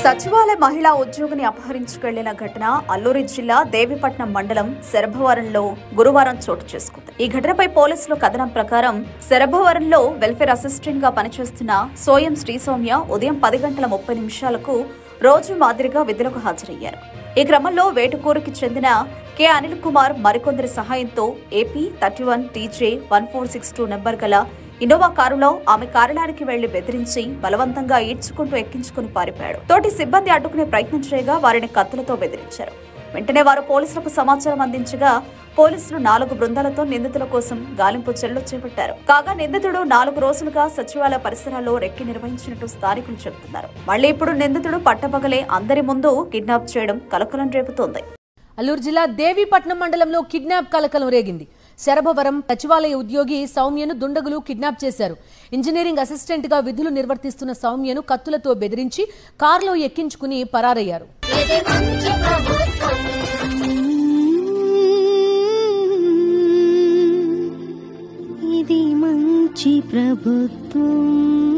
సచివాలయ మహిళా ఉద్యోగిని అపహరించుకెళ్లిన ఘటన అల్లూరి జిల్లా దేవిపట్నం మండలం శరభవరంలో గురువారం చోటు చేసుకుంది. ఈ ఘటనపై పోలీసులు కథనం ప్రకారం శరభవరంలో వెల్ఫేర్ అసిస్టెంట్ గా పనిచేస్తున్న సోయం శ్రీసౌమ్య ఉదయం 10:30 రోజు మాదిరిగా విధులకు హాజరయ్యారు. ఈ క్రమంలో వేటుకూరుకి చెందిన కె అనిల్ కుమార్ మరికొందరి సహాయంతో ఏపీ 31 TJ 1462 నెంబర్ గల ఇన్నోవా కారులో ఆమె కార్యాలయానికి వెళ్లి బెదిరించి బలవంతంగా ఈడ్చుకుంటూ ఎక్కించుకుని పారిపోయాడు. తోటి సిబ్బంది అడ్డుకునే ప్రయత్నం చేయగా వారిని కత్తులతో బెదిరించారు. వెంటనే వారు పోలీసులకు సమాచారం అందించగా పోలీసులు 4 బృందాలతో నిందితుల కోసం గాలింపు చర్యలు చేపట్టారు. కాగా నిందితుడు 4 రోజులుగా సచివాలయ పరిసరాల్లో రెక్కి నిర్వహించినట్టు స్థానికులు చెబుతున్నారు. మళ్లీ ఇప్పుడు నిందితుడు పట్టపగలే అందరి ముందు కిడ్నాప్ చేయడం కలకలం రేపుతోంది. అల్లూరు జిల్లా దేవీపట్నం మండలంలో కిడ్నాప్ కలకలం రేగింది. శరభవరం సచివాలయ ఉద్యోగి సౌమ్యను దుండగులు కిడ్నాప్ చేశారు. ఇంజనీరింగ్ అసిస్టెంట్ గా విధులు నిర్వర్తిస్తున్న సౌమ్యను కత్తులతో బెదిరించి కారులో ఎక్కించుకుని పరారయ్యారు. ఇది మంచి ప్రభుత్వం.